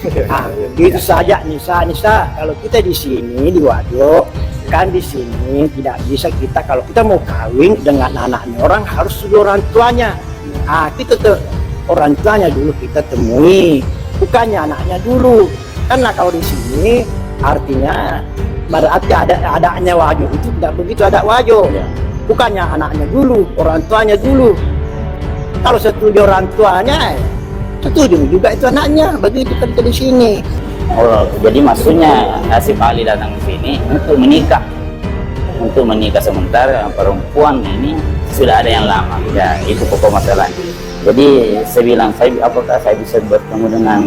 Nah, itu saja Nisa, kalau kita di sini di Wajo kan di sini tidak bisa kita kalau kita mau kawin dengan anaknya orang harus setuju orang tuanya. Ah, kita tuh orang tuanya dulu kita temui, bukannya anaknya dulu. Karena kalau di sini artinya berarti adanya Wajo itu tidak begitu ada Wajo. Bukannya anaknya dulu, orang tuanya dulu. Kalau setuju orang tuanya, setuju juga itu anaknya. Begitu kan di sini. Oh, jadi maksudnya Asif Ali datang ke sini untuk menikah sementara perempuan ini sudah ada yang lama. Ya, itu pokok masalahnya. Jadi saya bilang, apakah saya bisa bertemu dengan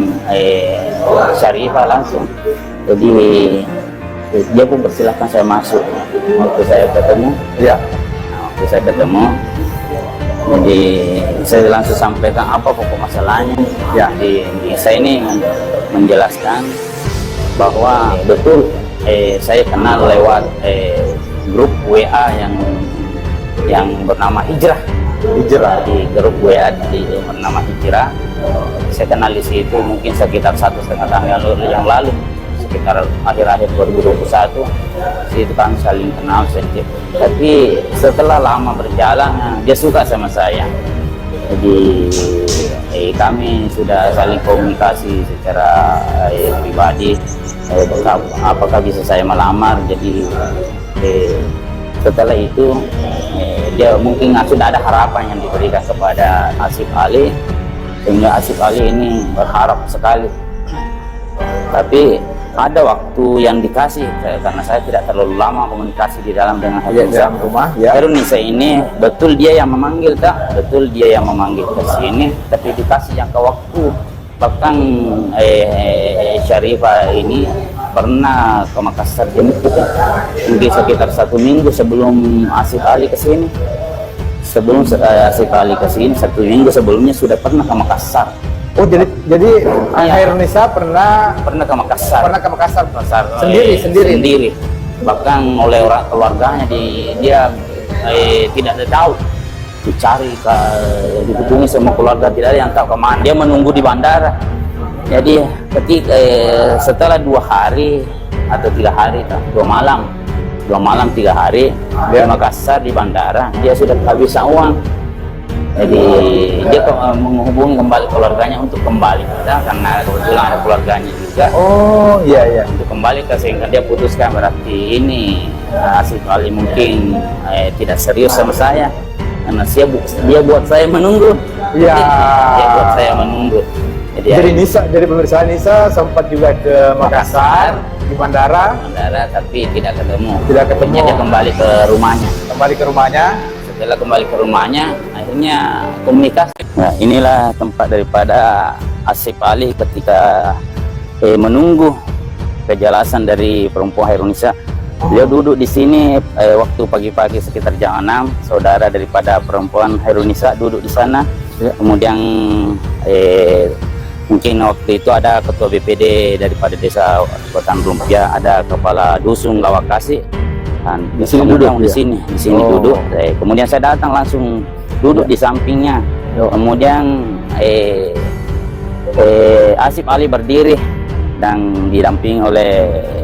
Syarifah langsung? Jadi dia pun persilahkan saya masuk. Waktu saya ketemu, jadi saya langsung sampaikan apa pokok masalahnya. Ya, di saya ini menjelaskan bahwa betul saya kenal lewat grup WA yang bernama Hijrah di grup WA bernama Hijrah. Saya kenal di situ mungkin sekitar 1,5 tahun yang lalu, sekitar akhir-akhir 2021. Itu kami saling kenal sedikit. Tapi setelah lama berjalan, dia suka sama saya. Jadi kami sudah saling komunikasi secara pribadi. Apakah bisa saya melamar? Jadi setelah itu dia mungkin sudah ada harapan yang diberikan kepada Asif Ali, sehingga Asif Ali ini berharap sekali. Tapi ada waktu yang dikasih karena saya tidak terlalu lama komunikasi di dalam dengan dalam rumah. Herunisa ini betul dia yang memanggil ke sini, tapi dikasih jangka waktu. Bahkan Syarifah ini pernah ke Makassar jemput mungkin sekitar 1 minggu sebelum Asif Ali ke sini. Sebelum Asif Ali ke sini 1 minggu sebelumnya sudah pernah ke Makassar. Oh, jadi Herunisa pernah ke Makassar. Sendiri. Bahkan oleh orang keluarganya dia tidak tahu. Dicari dihubungi sama keluarga, tidak ada yang tahu kemana. Dia menunggu di bandara. Jadi ketika setelah 2 hari atau 3 hari, 2 malam 3 hari di Makassar di bandara, dia sudah kehabisan uang. Jadi dia menghubungi kembali keluarganya untuk kembali, karena kebetulan ada keluarganya juga. Oh iya. Untuk kembali sehingga dia putuskan berarti ini Asif Ali mungkin tidak serius sama saya, karena dia buat saya menunggu. Iya. Dia buat saya menunggu. Jadi pemirsa Nisa sempat juga ke Makassar di bandara, tapi tidak ketemu. Dia kembali ke rumahnya. Setelah kembali ke rumahnya, akhirnya komunikasi. Nah, inilah tempat daripada Asif Ali ketika menunggu kejelasan dari perempuan Herunisa. Beliau duduk di sini waktu pagi-pagi sekitar jam 6. Saudara daripada perempuan Herunisa duduk di sana. Kemudian mungkin waktu itu ada ketua BPD daripada desa Kota Lumpia, ada kepala dusun Lawakasi. Di sini duduk, di sini duduk. Kemudian saya datang langsung duduk di sampingnya. Kemudian Asif Ali berdiri dan didampingi oleh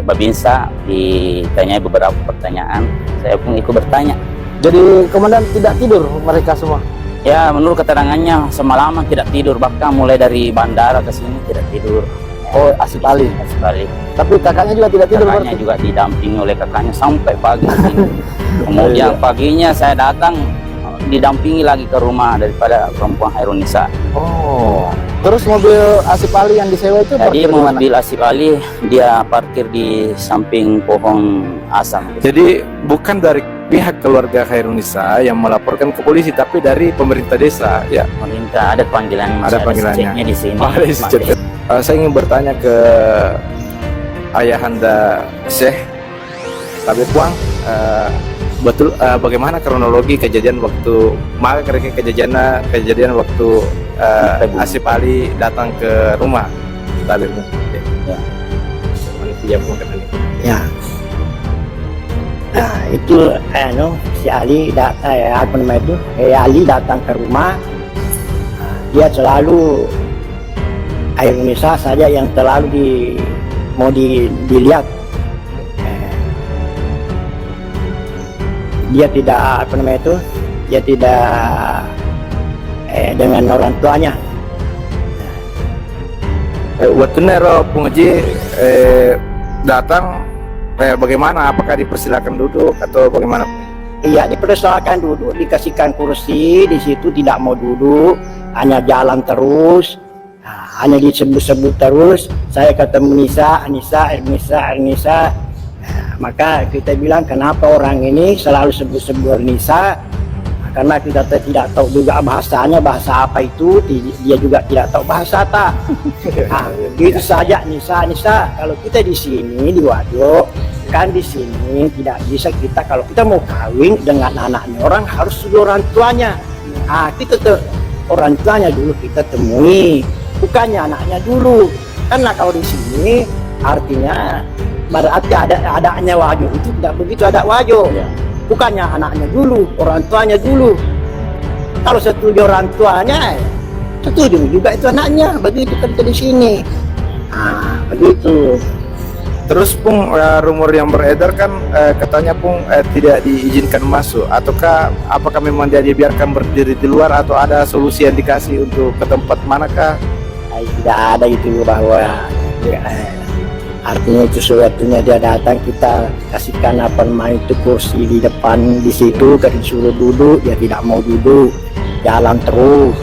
Babinsa, ditanya beberapa pertanyaan. Saya pun ikut bertanya. Jadi komandan tidak tidur mereka semua? Ya, menurut keterangannya semalaman tidak tidur, bahkan mulai dari bandara ke sini tidak tidur. Oh, Asif Ali. Tapi kakaknya juga tidak tidur? Kakaknya juga didampingi oleh kakaknya sampai pagi sini. Kemudian paginya saya datang didampingi lagi ke rumah daripada perempuan Herunisa. Oh, terus mobil Asif Ali yang disewa itu? Jadi mobil Asif Ali dia parkir di samping pohon asam. Jadi bukan dari pihak keluarga Herunisa yang melaporkan ke polisi, tapi dari pemerintah desa, ya? Pemerintah, ada panggilannya. Ada panggilannya di sini. Saya ingin bertanya ke ayahanda Syekh Tabib Puang, betul bagaimana kronologi kejadian waktu kejadian waktu Asif Ali datang ke rumah Tabib? Ya. Nah, itu si Ali Ali datang ke rumah. Dia selalu Indonesia saja yang mau dilihat. Dia tidak apa namanya itu, dia tidak dengan orang tuanya. Waktu Nero Pungaji datang, bagaimana? Apakah dipersilakan duduk atau bagaimana? Iya, dipersilakan duduk, dikasihkan kursi, di situ tidak mau duduk, hanya jalan terus, hanya disebut-sebut terus. Saya ketemu Ernisa. Maka kita bilang, kenapa orang ini selalu sebut-sebut Ernisa? Karena kita tidak tahu juga bahasanya, bahasa apa itu, dia juga tidak tahu bahasa tak. Itu saja Nisa. Kalau kita di sini di Wajo, kan di sini tidak bisa kita, kalau kita mau kawin dengan anaknya orang harus sudah orang tuanya. Kita orang tuanya dulu kita temui, bukannya anaknya dulu. Karena kalau di sini artinya berarti adanya Wajo itu tidak begitu ada Wajo. Bukannya anaknya dulu, orang tuanya dulu. Kalau setuju orang tuanya, setuju juga itu anaknya. Begitu kan di sini. Begitu. Terus Pung, rumor yang beredar kan katanya Pung tidak diizinkan masuk, ataukah apakah memang dia dibiarkan berdiri di luar atau ada solusi yang dikasih untuk ke tempat manakah? Tidak ada itu bahwa artinya itu sewaktunya dia datang kita kasihkan apa namanya itu kursi di depan di situ, kan disuruh duduk, dia tidak mau duduk, jalan terus.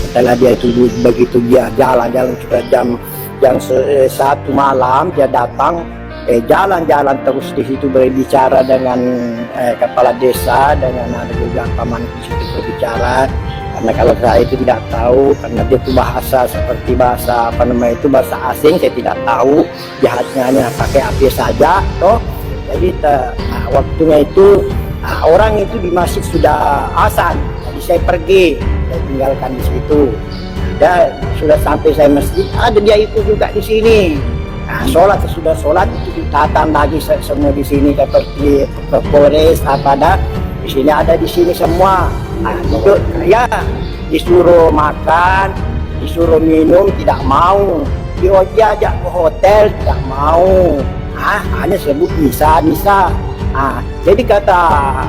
Setelah dia itu begitu dia jalan juga jam 1 malam dia datang, jalan terus di situ berbicara dengan kepala desa, dengan ada juga paman di situ berbicara. Karena kalau saya itu tidak tahu, karena dia itu bahasa seperti bahasa apa namanya itu bahasa asing, saya tidak tahu, jahatnya hanya pakai AP saja, toh. Jadi waktunya itu orang itu di masjid sudah azan, jadi saya pergi, saya tinggalkan di situ. Dan sudah sampai saya masjid, ada dia itu juga di sini. Sholat sudah sholat itu ditatam lagi semua di sini seperti Polres apa ada. Di sini ada di sini semua. Duduk ya, disuruh makan, disuruh minum tidak mau, diajak ke hotel tidak mau. Hanya sebut Nisa. Jadi kata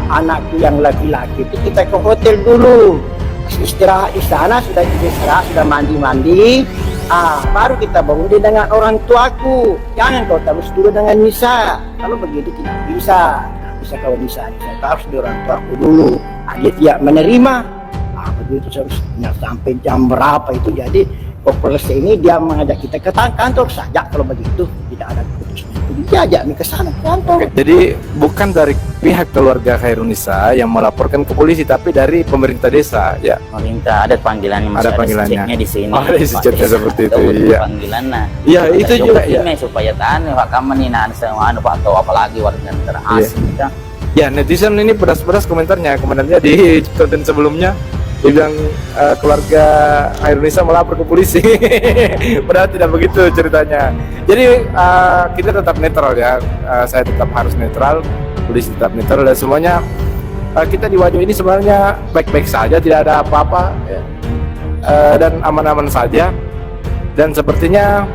anakku yang laki-laki itu kita ke hotel dulu, istirahat di sana, sudah istirahat, sudah mandi, baru kita bangun dengan orang tuaku. Jangan kau terus dulu dengan Nisa, kalau begitu tidak bisa. Kalau bisa harus di orang tuaku dulu. Dia tidak menerima. Begitu seharusnya sampai jam berapa itu. Jadi Polres ini dia mengajak kita ke kantor saja. Kalau begitu tidak ada keputusan itu, dia ajak ke sana kantor. Jadi bukan dari pihak keluarga Khairunisa yang melaporkan ke polisi, tapi dari pemerintah desa, ya. Pemerintah ada panggilannya, masih ada ceknya di sini. Ada ceknya seperti itu. Iya. Panggilannya. Iya, itu juga ya. Supaya tahan Pak Kaman ini semua atau apalagi warga negara asing kita. Ya, netizen ini pedas-pedas komentarnya di konten sebelumnya. Dia bilang keluarga Khairunisa melapor ke polisi. Padahal tidak begitu ceritanya. Jadi kita tetap netral ya. Saya tetap harus netral, polisi tetap netral, dan semuanya kita di Wajo ini sebenarnya baik-baik saja, tidak ada apa-apa ya. Dan aman-aman saja. Dan sepertinya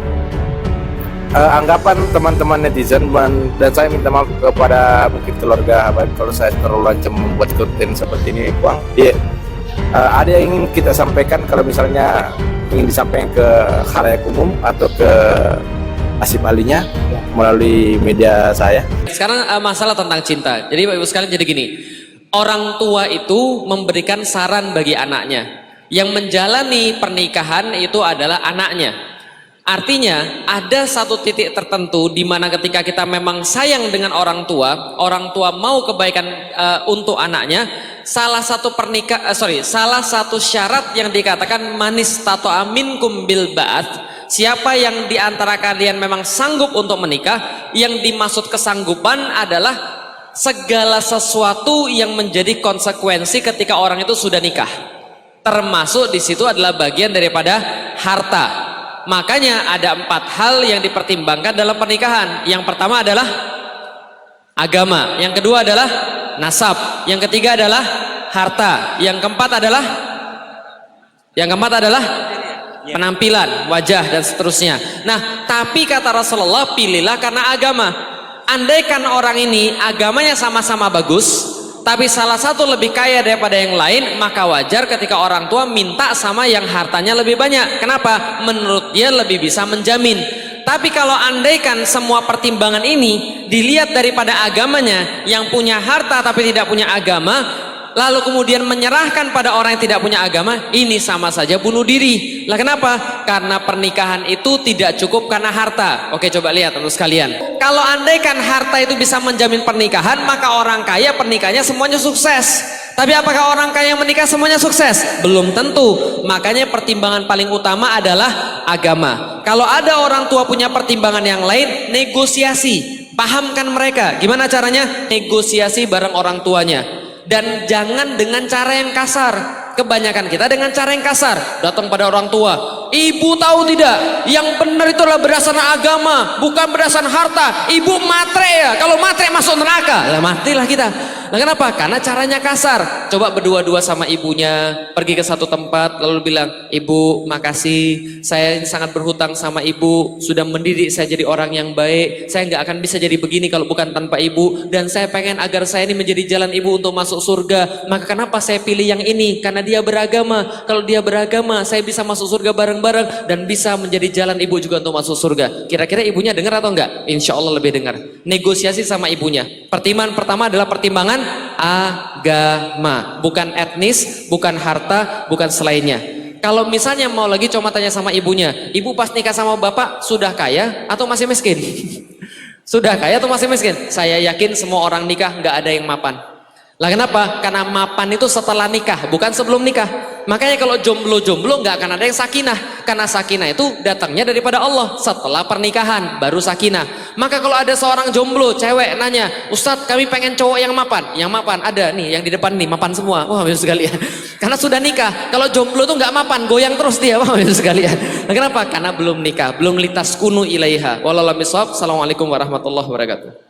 anggapan teman-teman netizen dan saya minta maaf kepada mungkin keluarga kalau saya terlalu lancang membuat konten seperti ini, Bang. Ya. Ada yang ingin kita sampaikan, kalau misalnya ingin disampaikan ke khalayak umum atau ke Asif Alinya melalui media saya. Sekarang masalah tentang cinta. Jadi Bapak Ibu sekalian, jadi gini, orang tua itu memberikan saran bagi anaknya. Yang menjalani pernikahan itu adalah anaknya. Artinya ada satu titik tertentu di mana ketika kita memang sayang dengan orang tua mau kebaikan untuk anaknya, salah satu syarat yang dikatakan manis tato aminkum bil ba'ats, siapa yang diantara kalian memang sanggup untuk menikah, yang dimaksud kesanggupan adalah segala sesuatu yang menjadi konsekuensi ketika orang itu sudah nikah, termasuk di situ adalah bagian daripada harta. Makanya ada 4 hal yang dipertimbangkan dalam pernikahan. Yang pertama adalah agama, yang kedua adalah nasab, yang ketiga adalah harta, yang keempat adalah penampilan, wajah dan seterusnya. Nah, tapi kata Rasulullah, pilihlah karena agama. Andaikan orang ini agamanya sama-sama bagus, tapi salah satu lebih kaya daripada yang lain, maka wajar ketika orang tua minta sama yang hartanya lebih banyak. Kenapa? Menurut dia lebih bisa menjamin. Tapi kalau andaikan semua pertimbangan ini dilihat daripada agamanya, yang punya harta tapi tidak punya agama, lalu kemudian menyerahkan pada orang yang tidak punya agama, ini sama saja bunuh diri. Lah kenapa? Karena pernikahan itu tidak cukup karena harta. Oke, coba lihat teman sekalian. Kalau andaikan harta itu bisa menjamin pernikahan, maka orang kaya pernikahannya semuanya sukses. Tapi apakah orang kaya yang menikah semuanya sukses? Belum tentu. Makanya pertimbangan paling utama adalah agama. Kalau ada orang tua punya pertimbangan yang lain, negosiasi. Pahamkan mereka. Gimana caranya? Negosiasi bareng orang tuanya. Dan jangan dengan cara yang kasar. Kebanyakan kita dengan cara yang kasar. Datang pada orang tua, ibu tahu tidak, yang benar itu adalah berdasarkan agama, bukan berdasarkan harta. Ibu matre ya, kalau matre masuk neraka. Lah matilah kita. Nah kenapa? Karena caranya kasar. Coba berdua-dua sama ibunya, pergi ke satu tempat lalu bilang, ibu makasih, saya sangat berhutang sama ibu, sudah mendidik saya jadi orang yang baik, saya nggak akan bisa jadi begini kalau bukan tanpa ibu, dan saya pengen agar saya ini menjadi jalan ibu untuk masuk surga. Maka kenapa saya pilih yang ini? Karena dia beragama. Kalau dia beragama, saya bisa masuk surga bareng-bareng dan bisa menjadi jalan ibu juga untuk masuk surga. Kira-kira ibunya dengar atau enggak? Insya Allah lebih dengar. Negosiasi sama ibunya. Pertimbangan pertama adalah pertimbangan agama, bukan etnis, bukan harta, bukan selainnya. Kalau misalnya mau lagi cuma tanya sama ibunya, ibu pas nikah sama bapak sudah kaya atau masih miskin? Sudah kaya atau masih miskin? Saya yakin semua orang nikah nggak ada yang mapan. Lah kenapa? Karena mapan itu setelah nikah, bukan sebelum nikah. Makanya kalau jomblo-jomblo nggak akan ada yang sakinah. Karena sakinah itu datangnya daripada Allah. Setelah pernikahan, baru sakinah. Maka kalau ada seorang jomblo, cewek nanya, Ustadz kami pengen cowok yang mapan. Yang mapan, ada nih, yang di depan nih, mapan semua. Wah, bagus sekalian. Karena sudah nikah. Kalau jomblo tuh nggak mapan, goyang terus dia. Wah, bagus sekalian. Nah, kenapa? Karena belum nikah, belum litas kunu ilaiha. Wallahualam bishawab. Assalamualaikum warahmatullahi wabarakatuh.